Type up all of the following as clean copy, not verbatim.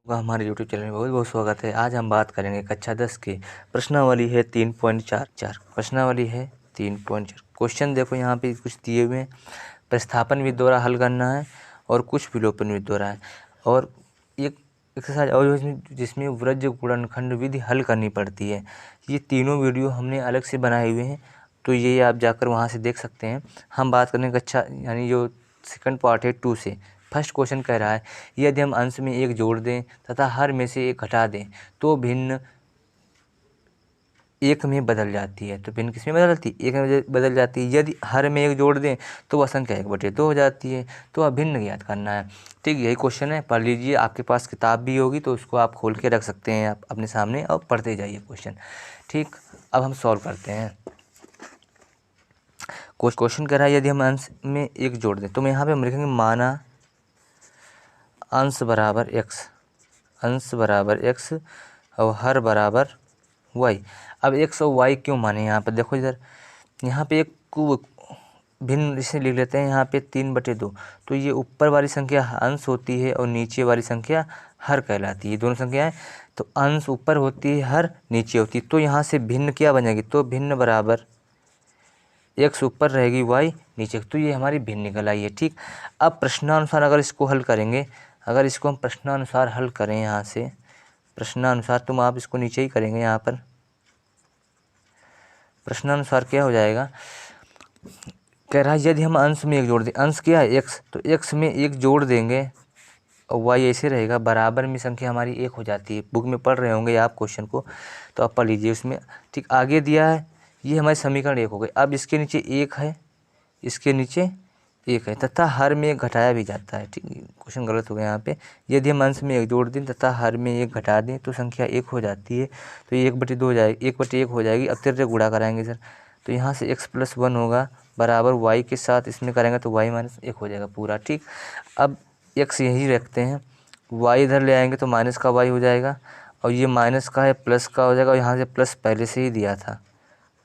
हमारे YouTube channel में बहुत बहुत स्वागत है। आज हम बात करेंगे कक्षा 10 की प्रश्नावली है 3.4। प्रश्नावली है 3.4। क्वेश्चन देखो यहाँ पे कुछ दिए हुए हैं। प्रतिस्थापन विधि द्वारा हल करना है और कुछ विलोपन विधि द्वारा है और एक एक्सरसाइज और जिसमें वृज्ज गुणनखंड विधि हल करनी पड़ती है। ये तीनों वीडियो हमने अलग से बनाए हुए हैं, तो ये आप जाकर वहाँ से देख सकते हैं। हम बात करेंगे कक्षा यानी जो सेकंड पार्ट है 2 से। फर्स्ट क्वेश्चन कह रहा है यदि हम अंश में एक जोड़ दें तथा हर में से एक घटा दें तो भिन्न एक में बदल जाती है। तो भिन्न किस में बदल जाती है? एक में बदल जाती है। यदि हर में एक जोड़ दें तो वह संख्या 1/2 हो जाती है। तो अब भिन्न ज्ञात करना है। ठीक, यही क्वेश्चन है, पढ़ लीजिए। आपके पास किताब भी होगी तो उसको आप खोल के रख सकते हैं आप अपने सामने और पढ़ते जाइए क्वेश्चन। ठीक, अब हम सॉल्व करते हैं। क्वेश्चन कह रहा है यदि हम अंश में एक जोड़ दें, तो यहाँ पे हम लिखेंगे माना अंश बराबर x और हर बराबर y। अब x और y क्यों माने यहाँ पर? देखो इधर, यहाँ पे एक भिन्न इसे लिख लेते हैं। यहाँ पे 3/2, तो ये ऊपर वाली संख्या अंश होती है और नीचे वाली संख्या हर कहलाती है। दोनों संख्याएं, तो अंश ऊपर होती है, हर नीचे होती है। तो यहाँ से भिन्न क्या बनेगी? तो भिन्न बराबर x ऊपर रहेगी, y नीचे। तो ये हमारी भिन्न निकल आई है। ठीक, अब प्रश्नानुसार अगर इसको हल करेंगे, अगर इसको हम प्रश्नानुसार हल करें, यहाँ से प्रश्नानुसार तुम आप इसको नीचे ही करेंगे। यहाँ पर प्रश्नानुसार क्या हो जाएगा? कह रहा है यदि हम अंश में एक जोड़ दें, अंश क्या है? x, तो x में एक जोड़ देंगे और y ऐसे रहेगा, बराबर में संख्या हमारी 1 हो जाती है। बुक में पढ़ रहे होंगे आप क्वेश्चन को, तो आप पढ़ लीजिए उसमें। ठीक, आगे दिया है, ये हमारे समीकरण 1 हो गए। अब इसके नीचे 1 है, इसके नीचे 1 है, तथा हर में एक घटाया भी जाता है। ठीक, क्वेश्चन गलत हो गया यहाँ पे। यदि हम अंश में एक जोड़ दें तथा हर में एक घटा दें तो संख्या 1 हो जाती है। तो ये 1/2 हो जाएगी, 1/1 हो जाएगी। अब तिर्यक गुणा कराएंगे सर, तो यहाँ से x + 1 होगा बराबर y के साथ इसमें करेंगे तो y - 1 हो जाएगा पूरा। ठीक, अब x यही रखते हैं, y इधर ले आएंगे तो माइनस का y हो जाएगा और ये माइनस का है प्लस का हो जाएगा और यहाँ से प्लस पहले से ही दिया था।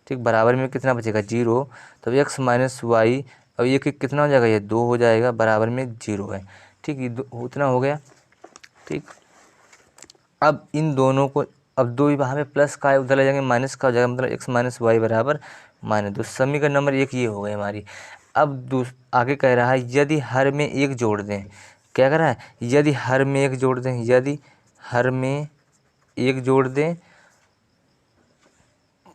ठीक, बराबर में कितना बचेगा? 0। तो x - y और ये कितना हो जाएगा? ये 2 हो जाएगा, बराबर में 0 है। ठीक, ये उतना हो गया। ठीक, अब इन दोनों को, अब 2 वहाँ पे प्लस का है, उधर ले जाएंगे माइनस का हो जाएगा, मतलब x - y बराबर -2। समीकरण नंबर 1 ये हो गई हमारी। अब आगे कह रहा है यदि हर में एक जोड़ दें। क्या कह रहा है? यदि हर में एक जोड़ दें, यदि हर में एक जोड़ दें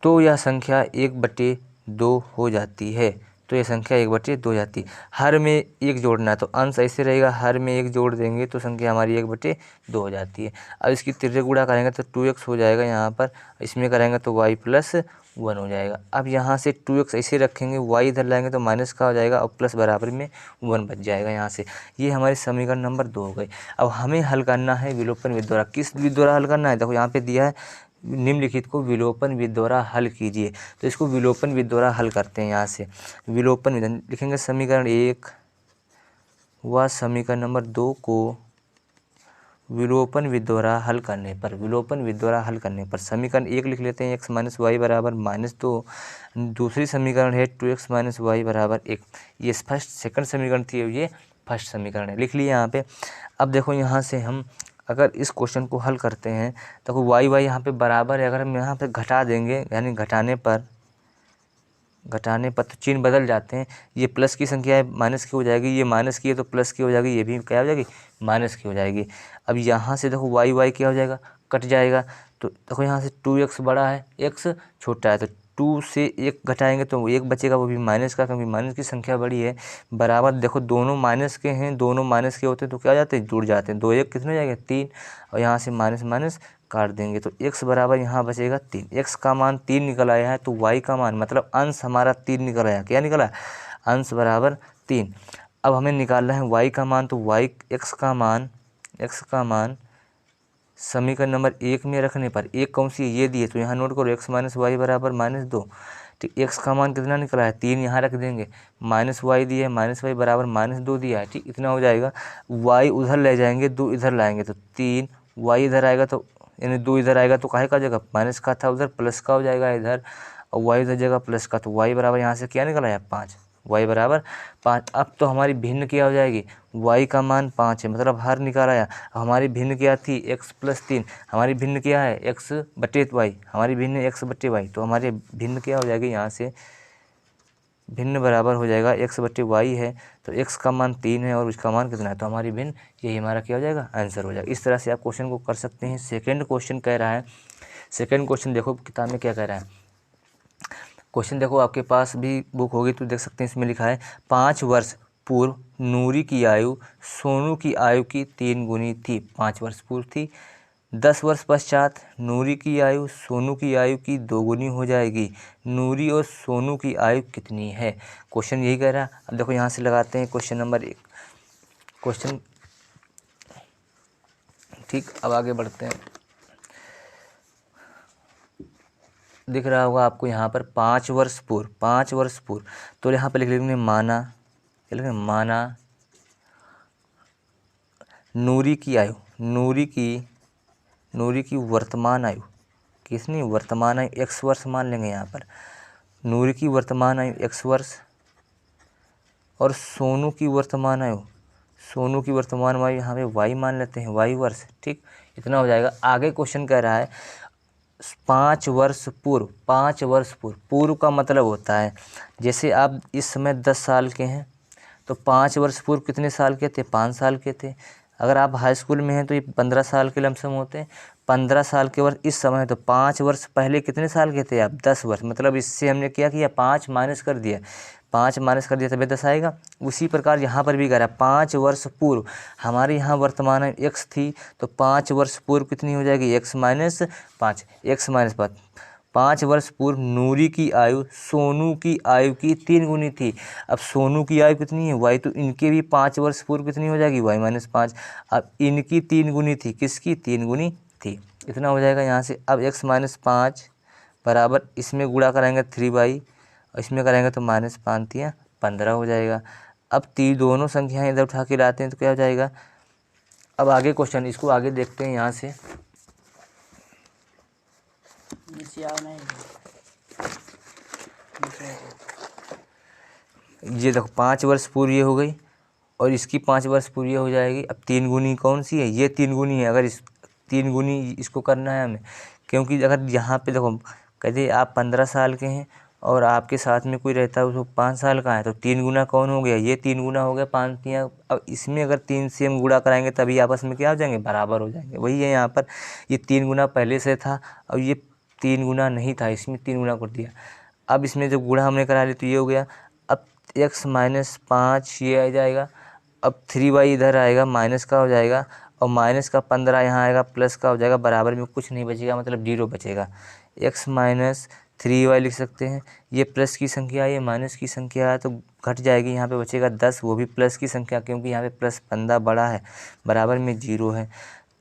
तो यह संख्या 1/2 हो जाती है। तो यह संख्या 1/2 हो जाती है। हर में एक जोड़ना है तो अंश ऐसे रहेगा, हर में एक जोड़ देंगे तो संख्या हमारी 1/2 हो जाती है। अब इसकी तिर्यक गुणा करेंगे तो 2x हो जाएगा यहाँ पर, इसमें करेंगे तो y + 1 हो जाएगा। अब यहाँ से 2x ऐसे रखेंगे, y इधर लाएंगे तो माइनस का हो जाएगा और प्लस बराबर में 1 बच जाएगा यहाँ से। ये हमारे समीकरण नंबर 2 हो गए। अब हमें हल करना है विलोपन विधि द्वारा। किस विधि द्वारा हल करना है? देखो यहाँ पे दिया है निम्नलिखित को विलोपन विधि द्वारा हल कीजिए। तो इसको विलोपन विधि द्वारा हल करते हैं। यहाँ से विलोपन विधि लिखेंगे, समीकरण 1 व समीकरण नंबर 2 को विलोपन विधि द्वारा हल करने पर, विलोपन विधि द्वारा हल करने पर समीकरण 1 लिख लेते हैं, x - y बराबर -2। दूसरी समीकरण है 2x - y बराबर 1। ये फर्स्ट सेकंड समीकरण थी, ये फर्स्ट समीकरण है, लिख लिए यहाँ पे। अब देखो यहाँ से हम अगर इस क्वेश्चन को हल करते हैं तो y यहाँ पे बराबर है। अगर हम यहाँ पे घटा देंगे, यानी घटाने पर तो चिन्ह बदल जाते हैं। ये प्लस की संख्या है, माइनस की हो जाएगी, ये माइनस की है तो प्लस की हो जाएगी, ये भी क्या हो जाएगी? माइनस की हो जाएगी। अब यहाँ से देखो y क्या हो जाएगा? कट जाएगा। तो देखो यहाँ से 2x बड़ा है, x छोटा है, तो 2 से 1 घटाएंगे तो 1 बचेगा, वो भी माइनस का, क्योंकि माइनस की संख्या बड़ी है। बराबर देखो दोनों माइनस के हैं, दोनों माइनस के होते हैं तो क्या हो जाते हैं? जुड़ जाते हैं। 2 1 कितने हो जाएंगे? 3। और यहाँ से माइनस माइनस काट देंगे तो x बराबर यहाँ बचेगा 3। x का मान 3 निकल आया है, तो y का मान मतलब अंश हमारा 3 निकल आया। क्या निकला? अंश बराबर 3। अब हमें निकालना है y का मान, तो x का मान समीकरण नंबर 1 में रखने पर, 1 कौन सी है? ये दिए, तो यहाँ नोट करो, x - y बराबर -2। ठीक, x का मान कितना निकला है? 3 यहाँ रख देंगे, -y दिया है, -y बराबर -2 दिया है। ठीक, इतना हो जाएगा। y उधर ले जाएंगे, 2 इधर लाएंगे तो 3, y इधर आएगा तो यानी 2 इधर आएगा तो काहे का जगह माइनस का था उधर प्लस का हो जाएगा इधर, और y इधर जगह प्लस का, तो y बराबर यहाँ से क्या निकल आया? 5। y बराबर 5। अब तो हमारी भिन्न क्या हो जाएगी, y का मान 5 है, मतलब हर निकाल आया। हमारी भिन्न क्या थी, x+3, हमारी भिन्न क्या है x/y, हमारी भिन्न x/y, तो हमारे भिन्न क्या हो जाएगी, यहाँ से भिन्न बराबर हो जाएगा x/y है, तो x का मान 3 है और उसका मान कितना है, तो हमारी भिन्न यही हमारा क्या हो जाएगा, आंसर हो जाएगा। इस तरह से आप क्वेश्चन को कर सकते हैं। सेकंड क्वेश्चन कह रहा है, सेकंड क्वेश्चन देखो किताब में क्या कह रहा है। क्वेश्चन देखो आपके पास भी बुक होगी तो देख सकते हैं, इसमें लिखा है 5 वर्ष पूर्व नूरी की आयु सोनू की आयु की 3 गुनी थी। 5 वर्ष पूर्व थी। 10 वर्ष पश्चात नूरी की आयु सोनू की आयु की 2 गुनी हो जाएगी। नूरी और सोनू की आयु कितनी है, क्वेश्चन यही कह रहा है। अब देखो यहाँ से लगाते हैं क्वेश्चन नंबर 1 क्वेश्चन, ठीक। अब आगे बढ़ते हैं। दिख रहा होगा आपको यहाँ पर 5 वर्ष पूर्व, 5 वर्ष पूर्व, तो यहाँ पर लिख लेंगे माना, क्या लिखेंगे, माना नूरी की आयु, नूरी की वर्तमान आयु, किसनी वर्तमान आयु, x वर्ष मान लेंगे यहाँ पर। नूरी की वर्तमान आयु x वर्ष और सोनू की वर्तमान आयु, सोनू की वर्तमान आयु यहाँ पे y मान लेते हैं, y वर्ष, ठीक। इतना हो जाएगा। आगे क्वेश्चन कह रहा है 5 वर्ष पूर्व, 5 वर्ष पूर्व, पूर्व का मतलब होता है जैसे आप इस समय 10 साल के हैं तो 5 वर्ष पूर्व कितने साल के थे, 5 साल के थे। अगर आप हाई स्कूल में हैं तो ये 15 साल के लमसम होते हैं। 15 साल के वर्ष इस समय, तो 5 वर्ष पहले कितने साल के थे आप, 10 वर्ष, मतलब इससे हमने क्या किया, 5 माइनस कर दिया, 5 माइनस कर दिया तभी 10 आएगा। उसी प्रकार यहाँ पर भी कह रहा है 5 वर्ष पूर्व, हमारे यहाँ वर्तमान x थी तो 5 वर्ष पूर्व कितनी हो जाएगी, x माइनस 5, 5 वर्ष पूर्व नूरी की आयु सोनू की आयु की 3 गुनी थी। अब सोनू की आयु कितनी है, y, तो इनके भी 5 वर्ष पूर्व कितनी हो जाएगी, y माइनस 5। अब इनकी 3 गुनी थी, किसकी 3 गुनी थी, इतना हो जाएगा यहाँ से। अब x माइनस 5 बराबर, इसमें गुणा कराएंगे 3y, इसमें कराएंगे तो माइनस 5 या 15 हो जाएगा। अब दोनों संख्याएं इधर उठा के लाते हैं तो क्या हो जाएगा। अब आगे क्वेश्चन, इसको आगे देखते हैं यहाँ से। ये देखो 5 वर्ष पूर्व ये हो गई और इसकी 5 वर्ष पूर्व ये हो जाएगी। अब 3 गुनी कौन सी है, ये 3 गुनी है। अगर इस 3 गुनी इसको करना है हमें, क्योंकि अगर यहाँ पे देखो कहते आप 15 साल के हैं और आपके साथ में कोई रहता है उसको 5 साल का है, तो 3 गुना कौन हो गया, ये 3 गुना हो गया 5 तियाँ। अब इसमें अगर 3 से हम गुणा कराएंगे तभी आपस में क्या हो जाएंगे, बराबर हो जाएंगे। वही है यहाँ पर, ये 3 गुना पहले से था और ये 3 गुना नहीं था, इसमें 3 गुना कर दिया। अब इसमें जब गुणा हमने करा लिया तो ये हो गया। अब x माइनस 5 ये आ जाएगा। अब 3y इधर आएगा, माइनस का हो जाएगा और माइनस का 15 यहाँ आएगा, प्लस का हो जाएगा, बराबर में कुछ नहीं बचेगा, मतलब 0 बचेगा। x माइनस 3y लिख सकते हैं। ये प्लस की संख्या है, ये माइनस की संख्या है, तो घट जाएगी, यहाँ पे बचेगा 10, वो भी प्लस की संख्या, क्योंकि यहाँ पे प्लस 15 बड़ा है, बराबर में 0 है।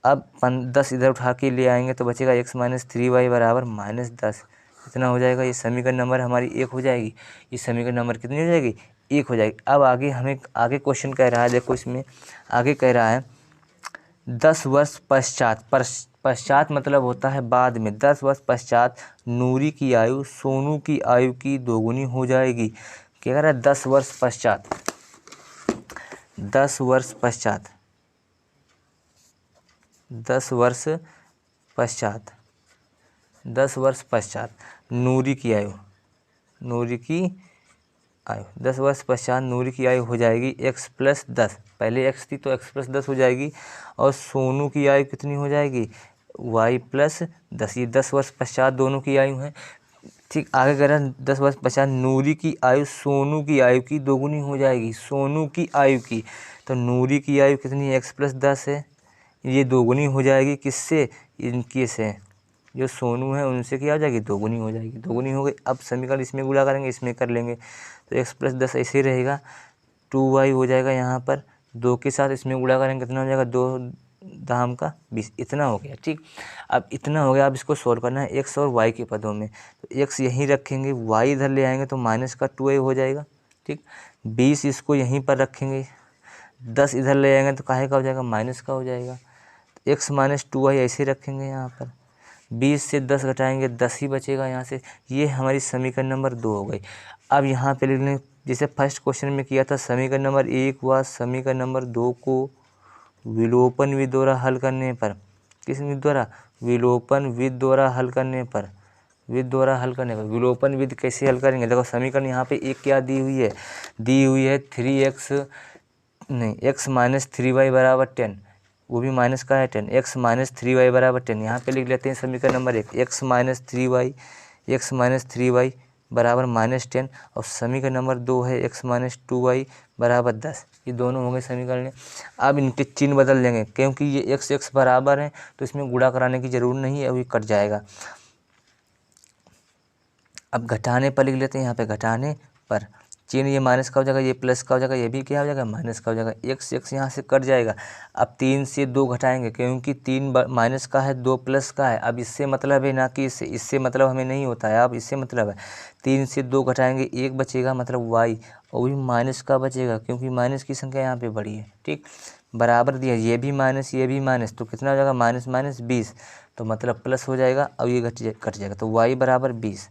अब 10 इधर उठा के ले आएंगे तो बचेगा x माइनस 3y बराबर माइनस 10, इतना हो जाएगा। ये समीकरण नंबर हमारी 1 हो जाएगी। ये समीकरण नंबर कितनी हो जाएगी, 1 हो जाएगी। अब आगे हमें आगे क्वेश्चन कह रहा है, देखो इसमें आगे कह रहा है 10 वर्ष पश्चात, पश्चात मतलब होता है बाद में, 10 वर्ष पश्चात नूरी की आयु सोनू की आयु की 2 गुनी हो जाएगी। क्या कह रहा है, 10 वर्ष पश्चात, 10 वर्ष पश्चात, 10 वर्ष पश्चात, 10 वर्ष पश्चात नूरी की आयु, नूरी की आयु 10 वर्ष पश्चात नूरी की आयु हो जाएगी x प्लस 10, पहले x थी तो x प्लस 10 हो जाएगी, और सोनू की आयु कितनी हो जाएगी, y प्लस 10। ये 10 वर्ष पश्चात दोनों की आयु है, ठीक। आगे कह रहा है 10 वर्ष पश्चात नूरी की आयु सोनू की आयु की 2 गुनी हो जाएगी, सोनू की आयु की। तो नूरी की आयु कितनी है, x प्लस 10 है, ये 2 गुनी हो जाएगी, किससे, इनकी से, जो सोनू है उनसे क्या हो जाएगी, 2 गुनी हो जाएगी, 2 गुनी हो गई। अब समीकरण इसमें गुणा करेंगे, इसमें कर लेंगे, तो x प्लस 10 ऐसे ही रहेगा, 2y हो जाएगा यहाँ पर, 2 के साथ इसमें गुणा करेंगे कितना हो जाएगा, 2 दाम का 20, इतना हो गया, ठीक। अब इतना हो गया। अब इसको सोल्व करना है x और y के पदों में, तो x यहीं रखेंगे, y इधर ले आएंगे तो माइनस का 2y हो जाएगा, ठीक। 20 इसको यहीं पर रखेंगे, 10 इधर ले आएंगे तो काहे का हो जाएगा, माइनस का हो जाएगा। x माइनस 2y ऐसे रखेंगे यहाँ पर, 20 से 10 घटाएंगे 10 ही बचेगा यहाँ से। ये हमारी समीकरण नंबर 2 हो गई। अब यहाँ पे लिख लें जैसे फर्स्ट क्वेश्चन में किया था, समीकरण नंबर 1 व समीकरण नंबर 2 को विलोपन विधि द्वारा हल करने पर, किस विधि द्वारा, विलोपन विधि द्वारा हल करने पर, विलोपन विधि कैसे हल करेंगे। देखो समीकरण यहाँ पे एक क्या दी हुई है 3x नहीं x माइनस 3y बराबर 10, वो भी माइनस का है 10, x माइनस 3y बराबर 10। यहाँ पे लिख लेते हैं समीकरण नंबर 1 x माइनस 3y बराबर -10, और समीकरण नंबर 2 है x माइनस 2y बराबर 10। ये दोनों हो गए समीकरण। अब इनके चिन्ह बदल देंगे, क्योंकि ये x बराबर है तो इसमें गुणा कराने की जरूरत नहीं है, अभी कट जाएगा। अब घटाने पर लिख लेते हैं, यहाँ पे घटाने पर चिन्ह ये माइनस का हो जाएगा, ये प्लस का हो जाएगा, ये भी क्या हो जाएगा, माइनस का हो जाएगा। x यहाँ से कट जाएगा। अब 3 से 2 घटाएंगे, क्योंकि 3 माइनस का है, 2 प्लस का है। अब इससे मतलब है ना कि इससे मतलब हमें नहीं होता है, अब इससे मतलब है 3 से 2 घटाएंगे, 1 बचेगा मतलब y, और भी माइनस का बचेगा, क्योंकि माइनस की संख्या यहाँ पे बड़ी है। ठीक, बराबर दिया, ये भी माइनस, तो कितना हो जाएगा, माइनस माइनस 20, तो मतलब प्लस हो जाएगा। अब ये कट जाएगा, तो y बराबर 20,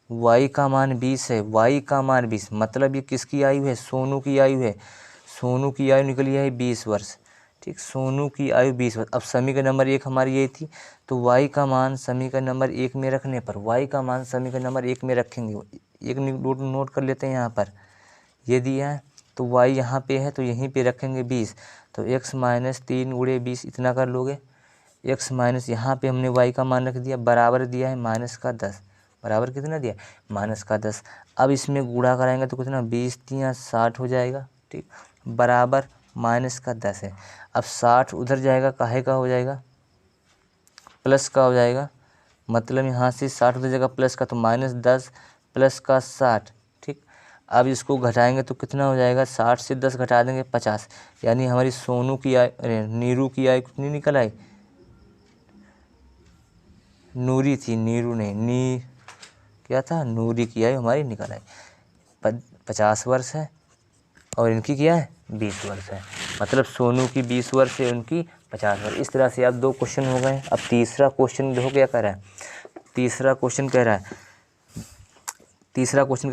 y का मान 20 है, y का मान 20, मतलब ये किसकी आयु है, सोनू की आयु है। सोनू की आयु निकली है 20 वर्ष। ठीक, सोनू की आयु 20 वर्ष। अब समीकरण नंबर 1 हमारी ये थी, तो y का मान समीकरण नंबर 1 में रखने पर, y का मान समीकरण नंबर 1 में रखेंगे। एक नोट कर लेते हैं यहाँ पर, ये दिया है तो y यहाँ पे है तो यहीं पे रखेंगे 20, तो x माइनस 3 गुणे 20 इतना कर लोगे। x माइनस यहाँ पे हमने y का मान रख दिया, बराबर दिया है माइनस का 10, बराबर कितना दिया, माइनस का 10। अब इसमें गुणा कराएंगे तो कितना, 20 × 60 हो जाएगा। ठीक, बराबर माइनस का 10 है। अब 60 उधर जाएगा, काहे का हो जाएगा, प्लस का हो जाएगा, मतलब यहाँ से 60 उधर जाएगा प्लस का, तो -10 प्लस का 60। ठीक, अब इसको घटाएंगे तो कितना हो जाएगा, 60 से 10 घटा देंगे 50, यानी हमारी सोनू की आय, अरे नीरू की आय कितनी निकल आई, नूरी थी, नीरू नहीं, क्या था, नूरी की आयु हमारी निकल आई 50 वर्ष है, और इनकी क्या है, 20 वर्ष है। मतलब सोनू की 20 वर्ष है, उनकी 50 वर्ष। इस तरह से अब 2 क्वेश्चन हो गए। अब तीसरा क्वेश्चन देखो क्या कह रहा है, तीसरा क्वेश्चन कह रहा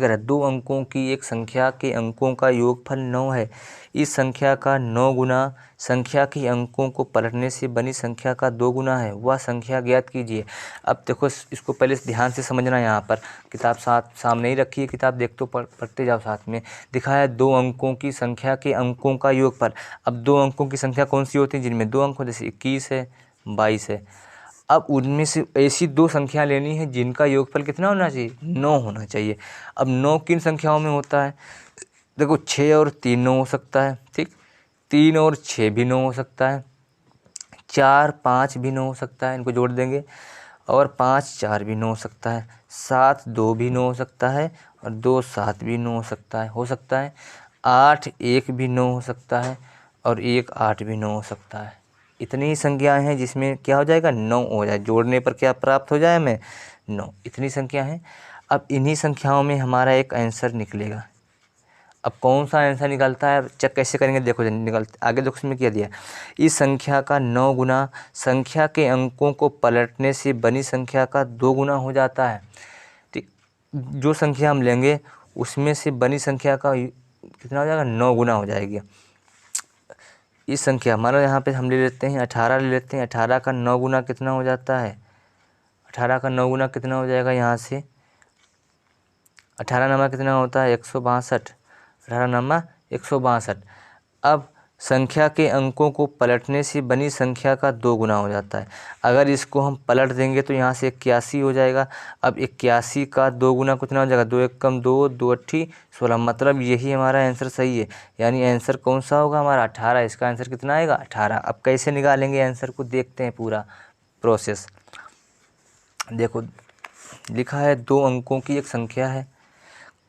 है 2 अंकों की एक संख्या के अंकों का योगफल 9 है। इस संख्या का 9 गुना संख्या के अंकों को पलटने से बनी संख्या का 2 गुना है, वह संख्या ज्ञात कीजिए। अब देखो इसको पहले ध्यान से समझना, यहाँ पर किताब सामने ही रखी है, किताब देख तो पढ़ते जाओ साथ में। दिखाया 2 अंकों की संख्या के अंकों का योगफल। अब 2 अंकों की संख्या कौन सी होती है, जिनमें 2 अंक हो, जैसे 21 है, 22 है। अब उनमें से ऐसी 2 संख्या लेनी है जिनका योगफल कितना होना चाहिए, 9 होना चाहिए। अब 9 किन संख्याओं में होता है, देखो 6 और 3 9 हो सकता है। ठीक, 3 और 6 भी 9 हो सकता है, 4 5 भी 9 हो सकता है, इनको जोड़ देंगे, और 5 4 भी 9 हो सकता है, 7 2 भी 9 हो सकता है, और 2 7 भी 9 हो सकता है, 8 1 भी 9 हो सकता है, और 1 8 भी 9 हो सकता है। इतनी ही संख्याएं हैं जिसमें क्या हो जाएगा, 9 हो जाए, जोड़ने पर क्या प्राप्त हो जाए हमें, 9। इतनी संख्या है। अब इन्हीं संख्याओं में हमारा एक आंसर निकलेगा। अब कौन सा आंसर निकलता है, चेक कैसे करेंगे, देखो आगे देखो इसमें क्या दिया, इस संख्या का 9 गुना संख्या के अंकों को पलटने से बनी संख्या का 2 गुना हो जाता है। ठीक, जो संख्या हम लेंगे उसमें से बनी संख्या का कितना हो जाएगा, 9 गुना हो जाएगी। इस संख्या मान लो यहाँ पे हम ले लेते हैं 18 ले लेते हैं, 18 का 9 गुना कितना हो जाता है, 18 का 9 गुना कितना हो जाएगा, यहाँ से 18 नमा कितना होता है, 162, 18 नमा 162। अब संख्या के अंकों को पलटने से बनी संख्या का 2 गुना हो जाता है। अगर इसको हम पलट देंगे तो यहाँ से 81 हो जाएगा। अब 81 का 2 गुना कितना हो जाएगा, 2 1 कम 2, 2 8 16, मतलब यही हमारा आंसर सही है। यानी आंसर कौन सा होगा हमारा, 18। इसका आंसर कितना आएगा, 18। अब कैसे निकालेंगे आंसर को, देखते हैं पूरा प्रोसेस। देखो लिखा है 2 अंकों की एक संख्या है,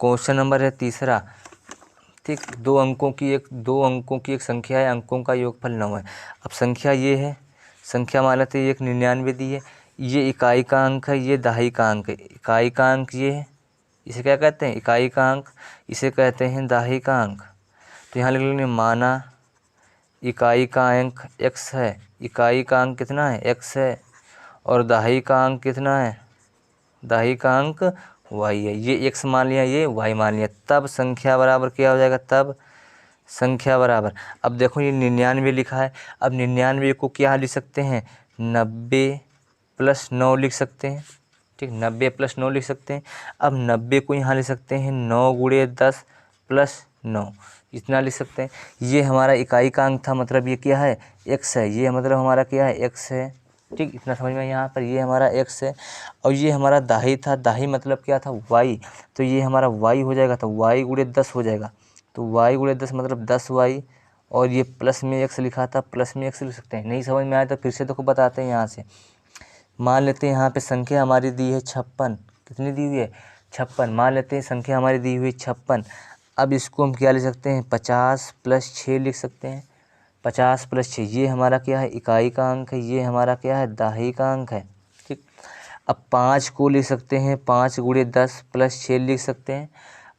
क्वेश्चन नंबर है तीसरा। ठीक, 2 अंकों की एक संख्या है, अंकों का योगफल 9 है। अब संख्या ये है, संख्या मान लेते हैं, एक 99 दी है, ये इकाई का अंक है, ये दहाई का अंक है। इकाई का अंक ये है, इसे क्या कहते हैं, इकाई का अंक, इसे कहते हैं दहाई का अंक। तो यहाँ लिख लेंगे, माना इकाई का अंक x है, इकाई का अंक कितना है, x है, और दहाई का अंक कितना है, दहाई का अंक वाई है, ये x मान लिया, ये y मान लिया, तब संख्या बराबर क्या हो जाएगा, तब संख्या बराबर, अब देखो ये 99 लिखा है, अब 99 को क्या लिख सकते हैं, 90 + 9 लिख सकते हैं, ठीक, 90 + 9 लिख सकते हैं। अब 90 को यहाँ लिख सकते हैं 9 × 10 + 9, इतना लिख सकते हैं। ये हमारा इकाई का अंक था, मतलब ये क्या है, x है, ये मतलब हमारा क्या है, x है, ठीक, इतना समझ में यहाँ पर, ये हमारा x है, और ये हमारा दाही था, दाही मतलब क्या था, y, तो ये हमारा y हो जाएगा, तो y × 10 हो जाएगा, तो y × 10 मतलब 10y, और ये प्लस में x लिखा था, प्लस में x लिख सकते हैं। नहीं समझ में आया तो फिर से देखो बताते हैं यहाँ से। मान लेते हैं यहाँ पे संख्या हमारी दी है 56, कितनी दी हुई है, 56, मान लेते हैं संख्या हमारी दी हुई है 56। अब इसको हम क्या लिख सकते हैं, 50 + 6 लिख सकते हैं, 50 + 6, ये हमारा क्या है, इकाई का अंक है, ये हमारा क्या है, दाही का अंक है, ठीक। अब 5 को लिख सकते हैं 5 × 10 + 6 लिख सकते हैं।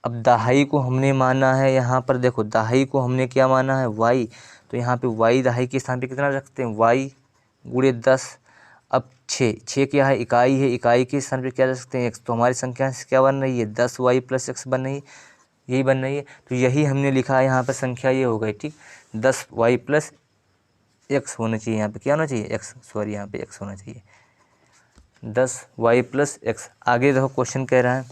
अब दहाई को हमने माना है, यहाँ पर देखो दहाई को हमने क्या माना है, y, तो यहाँ पे y दहाई के स्थान पे कितना रखते हैं, y × 10। अब 6 क्या है, इकाई है, इकाई के स्थान पे क्या रख सकते हैं, x, तो हमारी संख्या क्या बन रही है, 10y + x बन रही है, यही बन रही है, तो यही हमने लिखा है यहाँ पर, संख्या ये हो गई, ठीक, 10y + x होना चाहिए, यहाँ पे क्या होना चाहिए, x, सॉरी यहाँ पे x होना चाहिए, 10y + x। आगे देखो क्वेश्चन कह रहा है,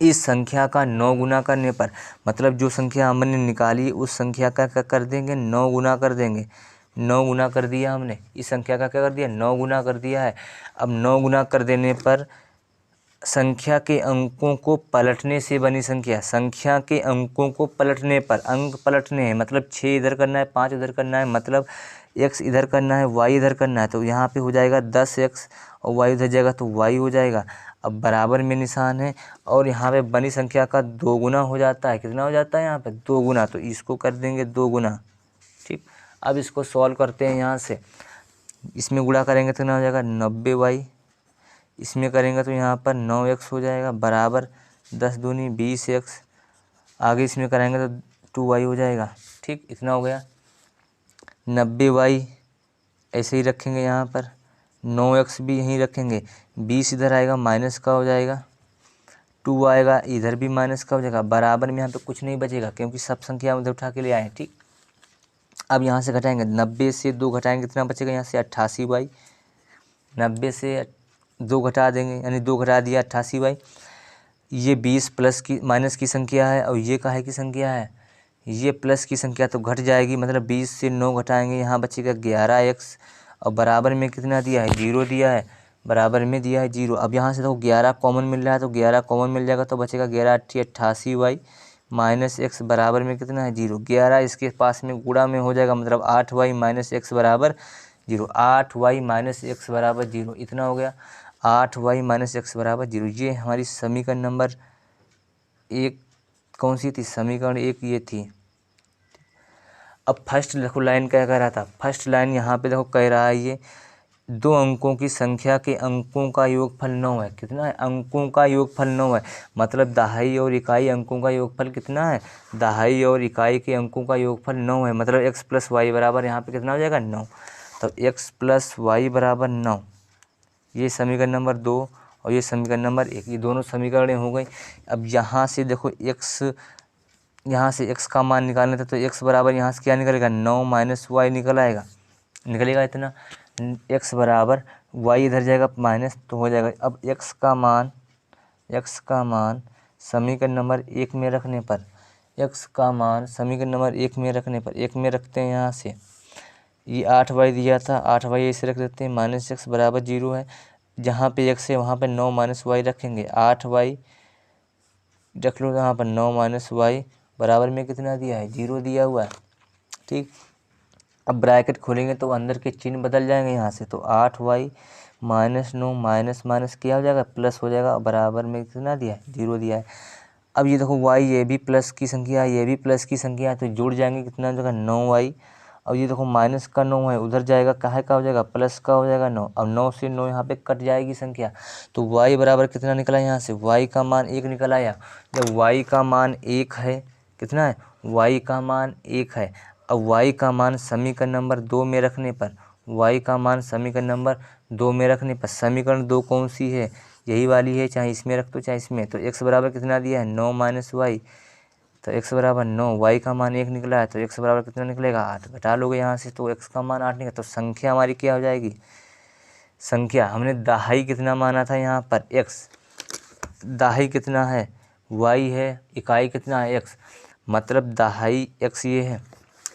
इस संख्या का 9 गुना करने पर, मतलब जो संख्या हमने निकाली उस संख्या का क्या कर देंगे, 9 गुना कर देंगे, 9 गुना कर दिया हमने, इस संख्या का क्या कर दिया, 9 गुना कर दिया है। अब 9 गुना कर देने पर संख्या के अंकों को पलटने से बनी संख्या, संख्या के अंकों को पलटने पर, अंक पलटने हैं मतलब 6 इधर करना है, 5 इधर करना है, मतलब x इधर करना है, y इधर करना है, तो यहाँ पे हो जाएगा 10x और y उधर जाएगा तो y हो जाएगा। अब बराबर में निशान है, और यहाँ पे बनी संख्या का 2 गुना हो जाता है, कितना हो जाता है यहाँ पे, 2 गुना, तो इसको कर देंगे 2 गुना, ठीक। अब इसको सॉल्व करते हैं, यहाँ से इसमें गुणा करेंगे तो कितना हो जाएगा, 90y, इसमें करेंगे तो यहाँ पर 9x हो जाएगा, बराबर 10 दूनी 20x, आगे इसमें करेंगे तो 2y हो जाएगा, ठीक, इतना हो गया। 90y ऐसे ही रखेंगे, यहाँ पर 9x भी यहीं रखेंगे, 20 इधर आएगा माइनस का हो जाएगा, 2 आएगा इधर भी माइनस का हो जाएगा, बराबर में यहाँ पे कुछ नहीं बचेगा क्योंकि सब संख्या उधर उठा के ले आए, ठीक। अब यहाँ से घटाएंगे, 90 से 2 घटाएंगे कितना बचेगा, यहाँ से 88y, 90 से 2 घटा देंगे, यानी 2 घटा दिया 88y, ये 20 प्लस की माइनस की संख्या है, और ये काहे की संख्या है, ये प्लस की संख्या, तो घट जाएगी, मतलब 20 से 9 घटाएंगे, यहाँ बचेगा 11x, और बराबर में कितना दिया है, 0 दिया है, बराबर में दिया है 0। अब यहाँ से देखो 11 कॉमन मिल रहा है, तो 11 कॉमन मिल जाएगा, तो बचेगा 11 × 88y माइनस x, बराबर में कितना है 0। 11 इसके पास में गुणा में हो जाएगा, मतलब 8y - x बराबर 0, 8y - x बराबर 0, इतना हो गया, 8y - x बराबर 0। ये हमारी समीकरण नंबर 1 कौन सी थी, समीकरण 1 ये थी। अब फर्स्ट देखो लाइन क्या कह रहा था, फर्स्ट लाइन यहाँ पे देखो कह रहा है, ये 2 अंकों की संख्या के अंकों का योगफल 9 है, कितना है, अंकों का योगफल 9 है, मतलब दहाई और इकाई अंकों का योगफल कितना है, दहाई और इकाई के अंकों का योगफल 9 है, मतलब x + y बराबर यहाँ पे कितना हो जाएगा, 9, तो x + y बराबर 9, ये समीकरण नंबर 2 और ये समीकरण नंबर 1, ये दोनों समीकरण हो गई। अब यहाँ से देखो x, यहाँ से x का मान निकालना था, तो x बराबर यहाँ से क्या निकलेगा, 9 - y निकल आएगा, निकलेगा इतना, x बराबर y इधर जाएगा माइनस, तो हो जाएगा। अब x का मान समीकरण नंबर 1 में रखने पर, x का मान समीकरण नंबर 1 में रखने पर, 1 में रखते हैं, यहाँ से ये 8y दिया था, 8y ऐसे रख देते हैं, -x बराबर 0 है, जहाँ पे x है वहाँ पे 9 - y रखेंगे, 8y रख लो, यहाँ पर 9 - y बराबर में कितना दिया है, 0 दिया हुआ है, ठीक। अब ब्रैकेट खोलेंगे तो अंदर के चिन्ह बदल जाएंगे यहाँ से, तो 8y - 9 माइनस माइनस क्या हो जाएगा, प्लस हो जाएगा, बराबर में कितना दिया है, 0 दिया है। अब ये देखो y ये भी प्लस की संख्या है, ये भी प्लस की संख्या है, तो जुड़ जाएंगे, कितना हो जाएगा, 9y। अब ये देखो माइनस का 9 है, उधर जाएगा, काहे का हो जाएगा, प्लस का हो जाएगा 9। अब 9 से 9 यहाँ पे कट जाएगी संख्या, तो y बराबर कितना निकला, यहाँ से y का मान 1 निकल आया। जब y का मान 1 है, कितना है, y का मान 1 है। अब y का मान समीकरण नंबर 2 में रखने पर, y का मान समीकरण नंबर 2 में रखने पर, समीकरण 2 कौन सी है, यही वाली है, चाहे इसमें रख दो चाहे इसमें। तो x बराबर कितना दिया है 9 माइनस वाई, तो x बराबर 9, y का मान 1 निकला है तो x बराबर कितना निकलेगा 8। घटा लोगे यहाँ से तो x का मान 8 निकला, तो संख्या हमारी क्या हो जाएगी, संख्या हमने दहाई कितना माना था यहाँ पर x, दहाई कितना है y है, इकाई कितना है x, मतलब दहाई x ये है।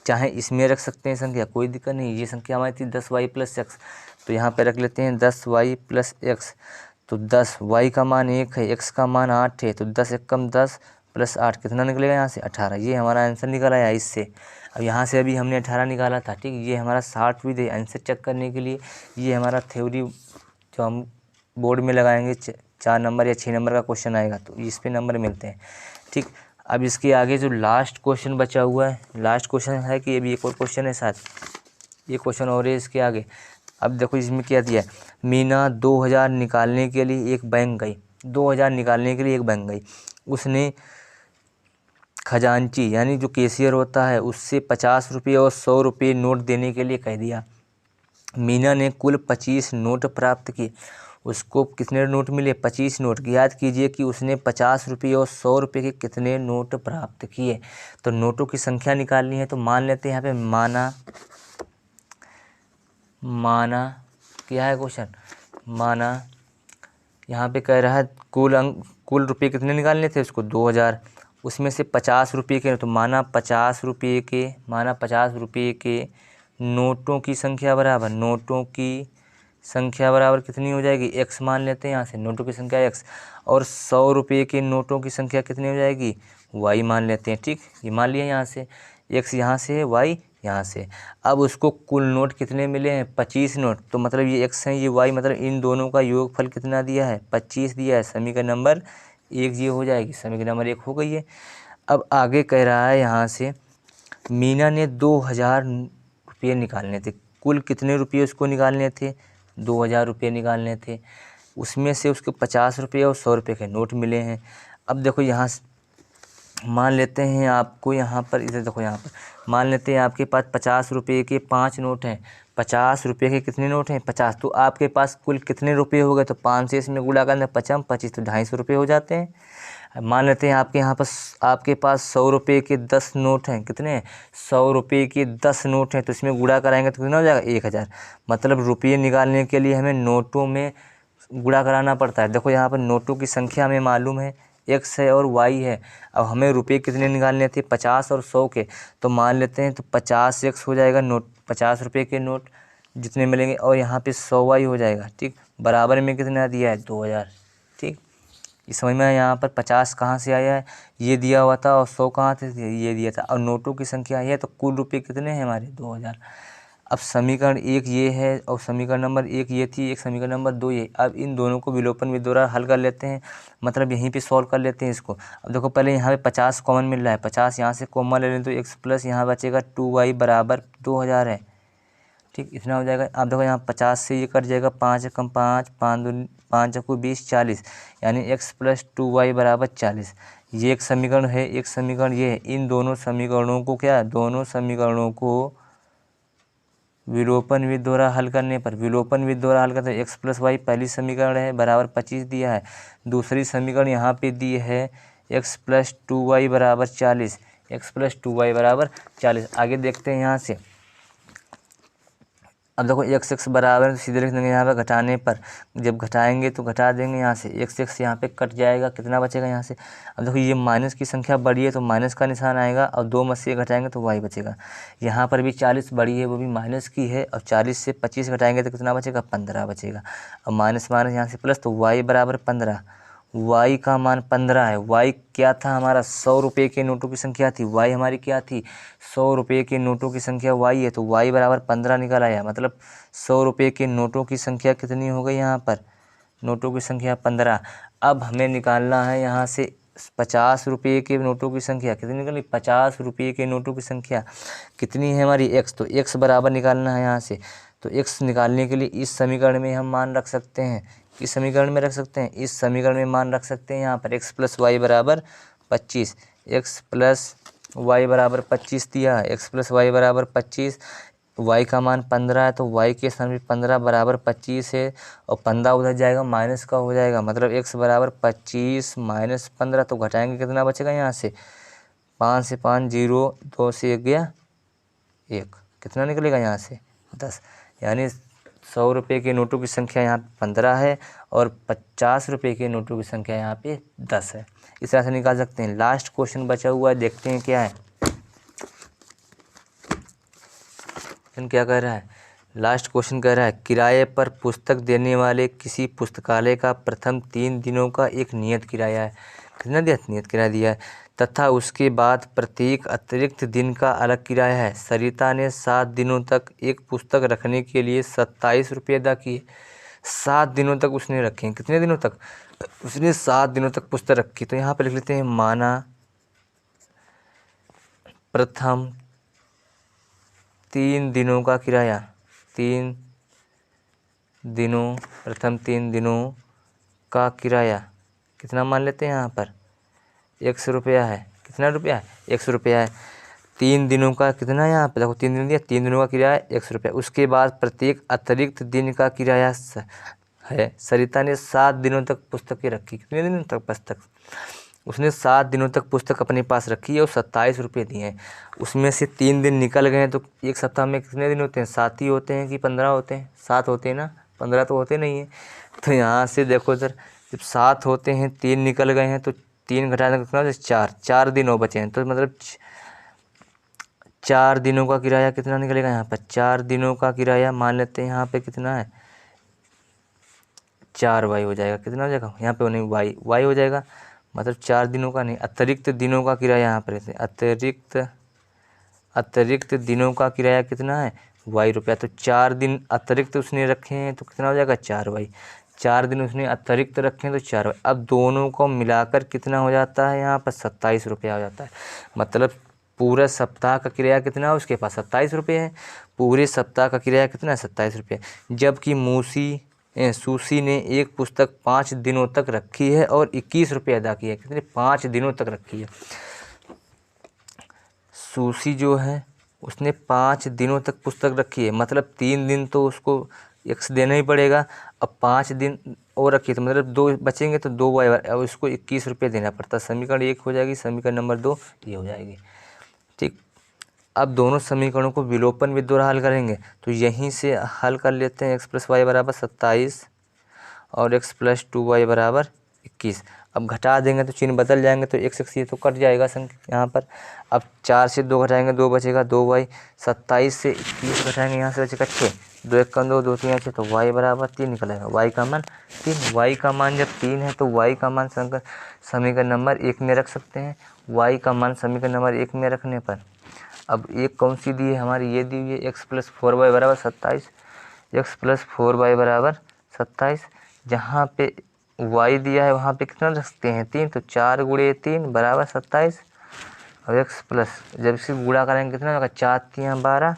चाहे इसमें रख सकते हैं संख्या, कोई दिक्कत नहीं। ये संख्या हमारी थी 10y प्लस एक्स, तो यहाँ पे रख लेते हैं 10y प्लस एक्स। तो 10 y का मान 1 है, x का मान 8 है, तो 10 एक कम 10 प्लस 8 कितना निकलेगा यहाँ से 18। ये हमारा आंसर निकल आया इससे। अब यहाँ से अभी हमने 18 निकाला था, ठीक। ये हमारा 60 भी दे आंसर चेक करने के लिए। ये हमारा थ्योरी जो हम बोर्ड में लगाएंगे 4 नंबर या 6 नंबर का क्वेश्चन आएगा तो इस पे नंबर मिलते हैं, ठीक। अब इसके आगे जो लास्ट क्वेश्चन बचा हुआ है, लास्ट क्वेश्चन है कि अभी एक और क्वेश्चन है साथ, ये क्वेश्चन और है इसके आगे। अब देखो इसमें क्या दिया है, मीना 2000 निकालने के लिए एक बैंक गई, 2000 निकालने के लिए एक बैंक गई। उसने खजांची यानी जो कैशियर होता है उससे 50 रुपये और 100 रुपये नोट देने के लिए कह दिया। मीना ने कुल 25 नोट प्राप्त किए। उसको कितने नोट मिले 25 नोट। याद कीजिए कि उसने 50 रुपये और 100 रुपये के कितने नोट प्राप्त किए। तो नोटों की संख्या निकालनी है, तो मान लेते हैं यहाँ पे माना क्या है क्वेश्चन, माना यहाँ पे कह रहा है कुल रुपये कितने निकालने थे उसको 2000, उसमें से 50 रुपये के, तो माना 50 रुपये के नोटों की संख्या बराबर, नोटों की संख्या बराबर कितनी हो जाएगी x मान लेते हैं यहाँ से, नोटों की संख्या x, और 100 रुपये के नोटों की संख्या कितनी हो जाएगी y मान लेते हैं, ठीक। ये मान लिया यहाँ से, x यहाँ से है, y यहाँ से। अब उसको कुल नोट कितने मिले हैं 25 नोट, तो मतलब ये x है ये y, मतलब इन दोनों का योगफल कितना दिया है 25 दिया है। समीकरण नंबर 1 ये हो जाएगी, समीकरण नंबर 1 हो गई है। अब आगे कह रहा है यहाँ से मीना ने 2000 रुपये निकालने थे। कुल कितने रुपये उसको निकालने थे 2000 रुपये निकालने थे। उसमें से उसको 50 रुपये और 100 रुपये के नोट मिले हैं। अब देखो यहाँ मान लेते हैं आपको यहाँ पर, इधर देखो यहाँ पर मान लेते हैं आपके पास 50 रुपये के 5 नोट हैं। 50 रुपये के कितने नोट हैं 50, तो आपके पास कुल कितने रुपये हो गए, तो 5 से इसमें गुणा करना 5 25 तो 250 रुपये हो जाते हैं। मान लेते हैं आपके पास 100 रुपये के 10 नोट हैं। कितने हैं 100 रुपये के 10 नोट हैं, तो इसमें गुणा कराएंगे तो कितना हो जाएगा 1000। मतलब रुपये निकालने के लिए हमें नोटों में गुणा कराना पड़ता है। देखो यहाँ पर नोटों की संख्या हमें मालूम है x है और y है। अब हमें रुपये कितने निकालने थे 50 और 100 के, तो मान लेते हैं तो 50x हो जाएगा नोट, 50 रुपये के नोट जितने मिलेंगे, और यहाँ पे 100y हो जाएगा, ठीक। बराबर में कितना दिया है 2000, ठीक। इस समझ में यहाँ पर 50 कहाँ से आया है, ये दिया हुआ था, और 100 कहाँ से ये दिया था, और नोटों की संख्या है, तो कुल रुपये कितने हैं हमारे 2000। अब समीकरण 1 ये है और समीकरण नंबर 1 ये थी, एक समीकरण नंबर 2 ये। अब इन दोनों को विलोपन विधि द्वारा हल कर लेते हैं, मतलब यहीं पे सॉल्व कर लेते हैं इसको। अब देखो पहले यहाँ पे 50 कॉमन मिल रहा है, 50 यहाँ से कॉमन ले लें तो x प्लस यहाँ बचेगा 2y बराबर 2000 है, ठीक। इतना हो जाएगा। अब देखो यहाँ 50 से ये कट जाएगा, 5 कम 5 5 को 20 40, यानी x प्लस 2y बराबर 40। ये एक समीकरण है, एक समीकरण ये है। इन दोनों समीकरणों को क्या, दोनों समीकरणों को विलोपन विधि द्वारा हल करने पर, विलोपन विधि द्वारा हल करते हैं x प्लस वाई पहली समीकरण है बराबर 25 दिया है। दूसरी समीकरण यहाँ पे दी है x प्लस 2y बराबर 40, x प्लस 2y बराबर 40। आगे देखते हैं यहाँ से। अब देखो x बराबर तो सीधे लिख देंगे यहाँ पे घटाने पर, जब घटाएंगे तो घटा देंगे यहाँ से x यहाँ पे कट जाएगा, कितना बचेगा यहाँ से। अब देखो ये माइनस की संख्या बड़ी है तो माइनस का निशान आएगा, और 2 में से घटाएंगे तो y बचेगा। यहाँ पर भी 40 बड़ी है, वो भी माइनस की है, और 40 से 25 घटाएंगे तो कितना बचेगा 15 बचेगा। अब माइनस माइनस यहाँ से प्लस, तो y बराबर 15, y का मान 15 है। y क्या था हमारा 100 रुपये के नोटों की संख्या थी, y हमारी क्या थी 100 रुपये के नोटों की संख्या y है, तो y बराबर 15 निकल आया। मतलब 100 रुपये के नोटों की संख्या कितनी हो गई यहाँ पर, नोटों की संख्या 15। अब हमें निकालना है यहाँ से 50 रुपये के नोटों की संख्या, कितनी निकली 50 रुपये के नोटों की संख्या कितनी है हमारी x, तो x बराबर निकालना है यहाँ से। तो x निकालने के लिए इस समीकरण में हम मान रख सकते हैं, इस समीकरण में रख सकते हैं, इस समीकरण में मान रख सकते हैं यहाँ पर x प्लस वाई बराबर 25, x प्लस वाई बराबर 25 दिया है, x प्लस वाई बराबर 25, y का मान 15 है तो y के स्थान पे 15 बराबर 25 है और 15 उधर जाएगा माइनस का हो जाएगा, मतलब x बराबर 25 माइनस 15, तो घटाएंगे कितना बचेगा यहाँ से 5 से 5 0, 2 से 1 गया 1, कितना निकलेगा यहाँ से 10। यानी 100 रुपये के नोटों की संख्या यहाँ पे 15 है और 50 रुपये के नोटों की संख्या यहाँ पे 10 है। इस तरह से निकाल सकते हैं। लास्ट क्वेश्चन बचा हुआ है, देखते हैं क्या है। क्या कह रहा है, लास्ट क्वेश्चन कह रहा है किराए पर पुस्तक देने वाले किसी पुस्तकालय का प्रथम 3 दिनों का एक नियत किराया है। कितना दिया, नियत किराया दिया है, तथा उसके बाद प्रत्येक अतिरिक्त दिन का अलग किराया है। सरिता ने 7 दिनों तक एक पुस्तक रखने के लिए 27 रुपये अदा किए। 7 दिनों तक उसने रखे, कितने दिनों तक, उसने 7 दिनों तक पुस्तक रखी। तो यहाँ पे लिख लेते हैं माना प्रथम 3 दिनों का किराया, 3 दिनों, प्रथम 3 दिनों का किराया कितना मान लेते हैं, यहाँ पर 100 रुपया है। कितना रुपया है, 100 रुपया है। 3 दिनों का कितना, यहाँ पे देखो 3 दिन दिया, 3 दिनों का किराया 100 रुपया। उसके बाद प्रत्येक अतिरिक्त दिन का किराया है। सरिता ने 7 दिनों तक पुस्तकें रखी। कितने दिनों तक पुस्तक, उसने 7 दिनों तक पुस्तक अपने पास रखी है और 27 रुपये दिए हैं। उसमें से 3 दिन निकल गए हैं, तो एक सप्ताह में कितने दिन होते हैं, 7 ही होते हैं कि 15 होते हैं, 7 होते हैं ना, 15 तो होते नहीं हैं। तो यहाँ से देखो इधर, जब 7 होते हैं 3 निकल गए हैं तो 3 घटा देंगे कितना, 4 दिन और बचे हैं, तो मतलब 4 दिनों का किराया कितना निकलेगा यहाँ पर, 4 दिनों का किराया मान लेते हैं यहाँ पे कितना है, 4y हो जाएगा। कितना हो जाएगा यहाँ पे, नहीं y हो जाएगा, मतलब 4 दिनों का नहीं, अतिरिक्त दिनों का किराया यहाँ पर अतिरिक्त दिनों का किराया कितना है, y रुपया। तो 4 दिन अतिरिक्त उसने रखे हैं तो कितना हो जाएगा, 4y। 4 दिन उसने अतिरिक्त रखे हैं तो 4y। अब दोनों को मिलाकर कितना हो जाता है, यहाँ पर 27 रुपया हो जाता है। मतलब पूरा सप्ताह का किराया कितना है उसके पास, 27 रुपये है। पूरे सप्ताह का किराया कितना है, 27 रुपये। जबकि सूसी ने एक पुस्तक 5 दिनों तक रखी है और 21 रुपये अदा किए। कितने, 5 दिनों तक रखी है। सूसी जो है उसने 5 दिनों तक पुस्तक रखी है, मतलब 3 दिन तो उसको x देना ही पड़ेगा। अब 5 दिन और रखी है तो मतलब 2 बचेंगे तो 2y, अब उसको 21 रुपये देना पड़ता। समीकरण 1 हो जाएगी, समीकरण नंबर 2 ये हो जाएगी। ठीक, अब दोनों समीकरणों को विलोपन विधि द्वारा हल करेंगे, तो यहीं से हल कर लेते हैं। x + y बराबर 27 और x + 2y बराबर 21। अब घटा देंगे तो चिन्ह बदल जाएंगे, तो x ये तो कट जाएगा संख्या यहाँ पर। अब 4 से 2 घटाएंगे 2 बचेगा, 2y। 27 से 21 घटाएंगे, यहाँ से बचेगा 6, 2 1 2, 2 3 6, तो y बराबर 3 निकलेगा। y का मान 3, y का मान जब 3 है तो y का मान समीकरण नंबर 1 में रख सकते हैं। y का मान समीकरण नंबर 1 में रखने पर अब एक कौन सी दी है हमारी, ये दी हुई है x + 4y बराबर 27, x + 4y बराबर 27। जहाँ पे y दिया है वहाँ पे कितना रख सकते हैं, 3, तो 4 × 3 बराबर 27 और x प्लस, जब इससे गुणा करेंगे कितना होगा, 4 3 12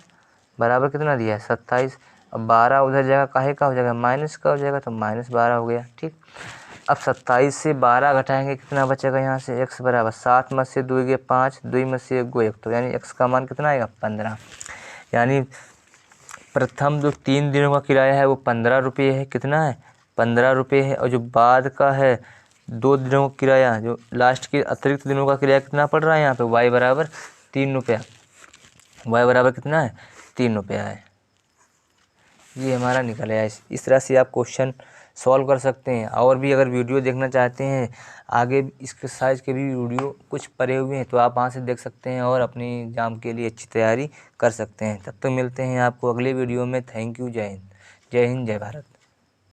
बराबर कितना दिया है, 27। अब 12 उधर जाएगा, काहे का हो जाएगा, माइनस का हो जाएगा, तो -12 हो गया। ठीक, अब 27 से 12 घटाएंगे कितना बचेगा, यहाँ से x बराबर 7 में से 2 गए 5, 2 में से 1 गए 1, तो यानी x का मान कितना आएगा, 15। यानी प्रथम जो 3 दिनों का किराया है वो 15 रुपये है। कितना है, 15 रुपये है। और जो बाद का है 2 दिनों का किराया, जो लास्ट के अतिरिक्त दिनों का किराया कितना पड़ रहा है यहाँ पे, y बराबर 3 रुपया। y बराबर कितना है, 3 रुपया है। ये हमारा निकल आया। इस तरह से आप क्वेश्चन सॉल्व कर सकते हैं। और भी अगर वीडियो देखना चाहते हैं आगे इसके साइज के भी वीडियो कुछ पड़े हुए हैं, तो आप वहाँ से देख सकते हैं और अपनी एग्ज़ाम के लिए अच्छी तैयारी कर सकते हैं। तब तक मिलते हैं आपको अगले वीडियो में। थैंक यू, जय हिंद, जय हिंद, जय भारत।